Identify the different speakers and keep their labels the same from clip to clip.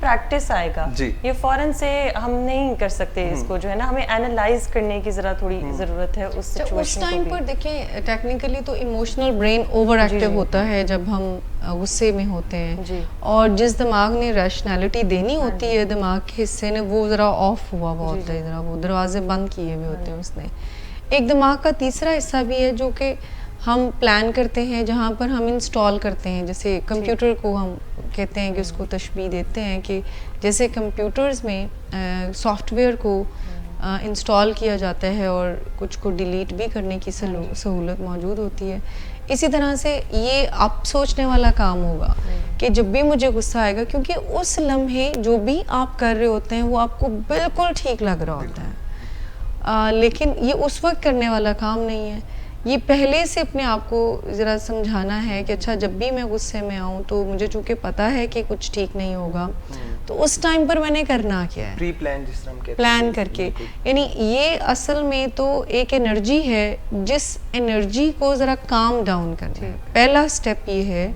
Speaker 1: Practice आएगा
Speaker 2: जी।
Speaker 1: ये फौरन से हम नहीं कर सकते इसको, जो है ना, हमें एनालाइज करने की ज़रा थोड़ी ज़रूरत है उस
Speaker 3: उस
Speaker 1: सिचुएशन को
Speaker 3: टाइम
Speaker 1: भी।
Speaker 3: पर देखें टेक्निकली तो इमोशनल ब्रेन ओवर एक्टिव होता है जब हम गुस्से में होते हैं,
Speaker 1: जी।
Speaker 3: और जिस दिमाग ने रैशनैलिटी देनी होती है दिमाग के हिस्से ने, वो ज़रा ऑफ हुआ हुआ होता है, ज़रा वो दरवाजे बंद किए हुए होते हैं उसने। एक दिमाग का तीसरा हिस्सा भी है जो कि हम प्लान करते हैं, जहाँ पर हम इंस्टॉल करते हैं, जैसे कंप्यूटर को हम कहते हैं कि उसको तशबीह देते हैं कि जैसे कंप्यूटर्स में सॉफ्टवेयर को इंस्टॉल किया जाता है और कुछ को डिलीट भी करने की सहूलत मौजूद होती है, इसी तरह से ये आप सोचने वाला काम होगा कि जब भी मुझे गुस्सा आएगा, क्योंकि उस लम्हे जो भी आप कर रहे होते हैं वो आपको बिल्कुल ठीक लग रहा होता है, लेकिन ये उस वक्त करने वाला काम नहीं है। ये पहले से अपने आप को ज़रा समझाना है कि अच्छा जब भी मैं गुस्से में आऊँ तो मुझे चूँकि पता है कि कुछ ठीक नहीं होगा, तो उस टाइम पर मैंने करना क्या है,
Speaker 2: प्री प्लान जिस तरह हम कहते हैं,
Speaker 3: प्लान करके। यानी ये असल में तो एक एनर्जी है जिस एनर्जी को ज़रा काम डाउन करना है। पहला स्टेप ये है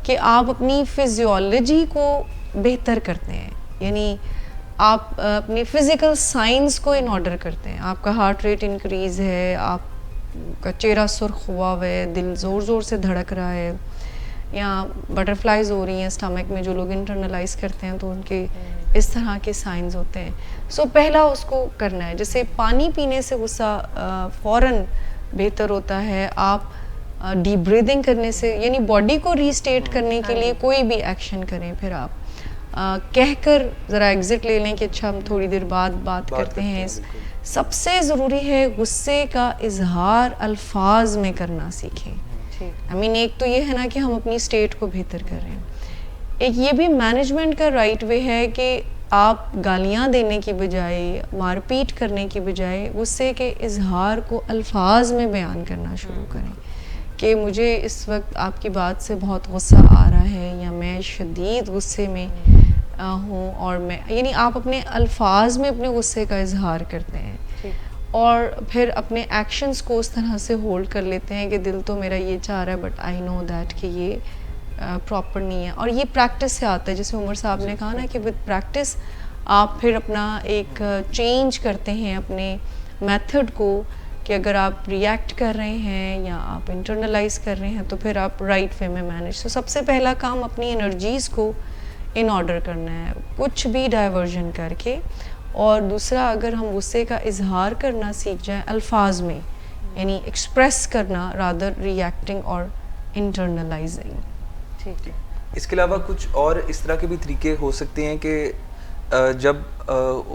Speaker 3: कि आप अपनी फिजियोलॉजी को बेहतर करते हैं, यानी आप अपनी फ़िज़िकल साइंस को इन ऑर्डर करते हैं। आपका हार्ट रेट इंक्रीज़ है, आपका चेहरा सुर्ख हुआ है, दिल ज़ोर ज़ोर से धड़क रहा है, या बटरफ्लाइज हो रही हैं स्टमक में, जो लोग इंटरनलाइज करते हैं तो उनके इस तरह के साइंस होते हैं। सो पहला उसको करना है। जैसे पानी पीने से गुस्सा फ़ौरन बेहतर होता है, आप डीप ब्रीदिंग करने से, यानी बॉडी को रीस्टेट करने के लिए कोई भी एक्शन करें, फिर आप कहकर ज़रा एग्ज़िट ले लें कि अच्छा हम थोड़ी देर बाद बात करते हैं। सबसे ज़रूरी है गुस्से का इजहार अल्फाज में करना सीखें। आई मीन एक तो ये है ना कि हम अपनी स्टेट को बेहतर कर रहे हैं, एक ये भी मैनेजमेंट का राइट वे है कि आप गालियाँ देने की बजाय, मारपीट करने की बजाय गुस्से के इजहार को अल्फाज में बयान करना शुरू करें कि मुझे इस वक्त आपकी बात से बहुत गुस्सा आ रहा है, या मैं शदीद गुस्से में हूँ, और मैं, यानी आप अपने अल्फाज में अपने गुस्से का इजहार करते हैं और फिर अपने एक्शंस को उस तरह से होल्ड कर लेते हैं कि दिल तो मेरा ये चाह रहा है बट आई नो दैट कि ये प्रॉपर नहीं है। और ये प्रैक्टिस से आता है, जैसे उमर साहब ने कहा ना कि विद प्रैक्टिस आप फिर अपना एक चेंज करते हैं अपने मेथड को, कि अगर आप रिएक्ट कर रहे हैं या आप इंटरनलाइज कर रहे हैं तो फिर आप राइट वे में मैनेज। तो सबसे पहला काम अपनी एनर्जीज़ को इन ऑर्डर करना है, कुछ भी डाइवर्जन करके। और दूसरा, अगर हम गुस्से का इजहार करना सीख जाएं अल्फाज में, यानी एक्सप्रेस करना रादर रिएक्टिंग और इंटरनलाइजिंग।
Speaker 1: ठीक है।
Speaker 2: इसके अलावा कुछ और इस तरह के भी तरीके हो सकते हैं कि जब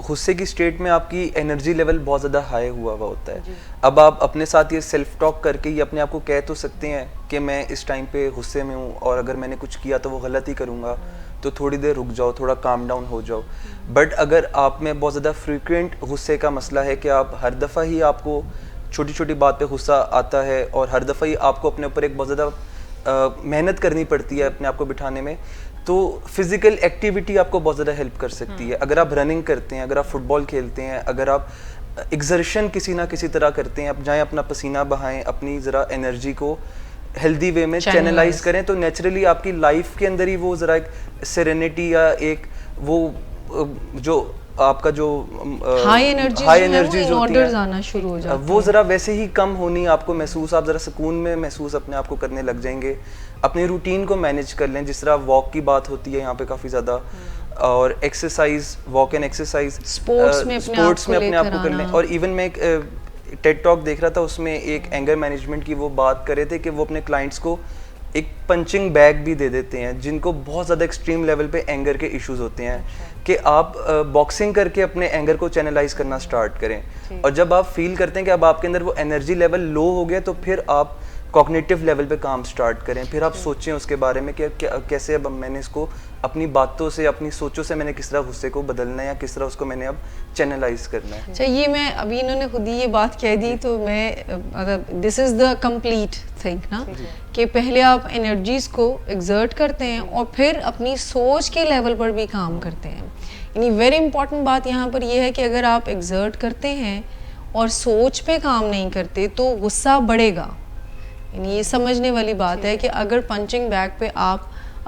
Speaker 2: गुस्से की स्टेट में आपकी एनर्जी लेवल बहुत ज़्यादा हाई हुआ होता है, अब आप अपने साथ ये सेल्फ टॉक करके ये अपने आप को कह तो सकते हैं कि मैं इस टाइम पे गुस्से में हूँ और अगर मैंने कुछ किया तो वो गलत ही करूँगा, तो थोड़ी देर रुक जाओ, थोड़ा काम डाउन हो जाओ। बट अगर आप में बहुत ज़्यादा फ्रीक्वेंट गुस्से का मसला है कि आप हर दफ़ा ही आपको छोटी छोटी बात पे गुस्सा आता है और हर दफ़ा ही आपको अपने ऊपर एक बहुत ज़्यादा मेहनत करनी पड़ती है अपने आप को बिठाने में, तो फिज़िकल एक्टिविटी आपको बहुत ज़्यादा हेल्प कर सकती है। अगर आप रनिंग करते हैं, अगर आप फुटबॉल खेलते हैं, अगर आप एक्सर्शन किसी ना किसी तरह करते हैं, आप जाएँ अपना पसीना बहाएं, अपनी ज़रा एनर्जी को हेल्दी वे में चैनलाइज करें, तो नेचुरली आपकी लाइफ के अंदर ही वो ज़रा एक सेरेनिटी या एक वो जो आपका जो
Speaker 3: हाई एनर्जीज होती है आना शुरू हो जाती है,
Speaker 2: वो ज़रा वैसे ही कम होनी आपको महसूस, आप ज़रा सुकून में महसूस अपने आप को करने लग जाएंगे। अपनी रूटीन को मैनेज कर लें, जिस तरह वॉक की बात होती है यहाँ पे काफ़ी ज़्यादा, और exercise, walk and exercise,
Speaker 3: sports में
Speaker 2: अपने आप को कर लें। और इवन मैं एक टेड टॉक देख रहा था, उसमें एक एंगर मैनेजमेंट की वो बात कर रहे थे कि वो अपने क्लाइंट्स को एक पंचिंग बैग भी दे देते हैं जिनको बहुत ज़्यादा एक्सट्रीम लेवल पे एंगर के इश्यूज होते हैं, कि आप बॉक्सिंग करके अपने एंगर को चैनलाइज करना स्टार्ट करें। और जब आप फील करते हैं कि अब आपके अंदर वो एनर्जी लेवल लो हो गया, तो फिर आप कॉग्निटिव लेवल पे काम स्टार्ट करें। फिर आप सोचें उसके बारे में कि कैसे अब मैंने इसको अपनी बातों से, अपनी सोचों से मैंने किस तरह गुस्से को बदलना है या किस तरह उसको मैंने अब चैनलाइज करना है।
Speaker 3: अच्छा, ये मैं अभी इन्होंने खुद ही ये बात कह दी, तो मैं अगर this is the complete thing ना, कि पहले आप एनर्जीज़ को एग्जर्ट करते हैं और फिर अपनी सोच के लेवल पर भी काम करते हैं। यानी वेरी इंपॉर्टेंट बात यहाँ पर यह है कि अगर आप एग्जर्ट करते हैं और सोच पे काम नहीं करते तो गुस्सा बढ़ेगा। यानी ये समझने वाली बात है कि अगर पंचिंग बैग पे आप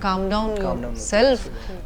Speaker 3: calm down yourself,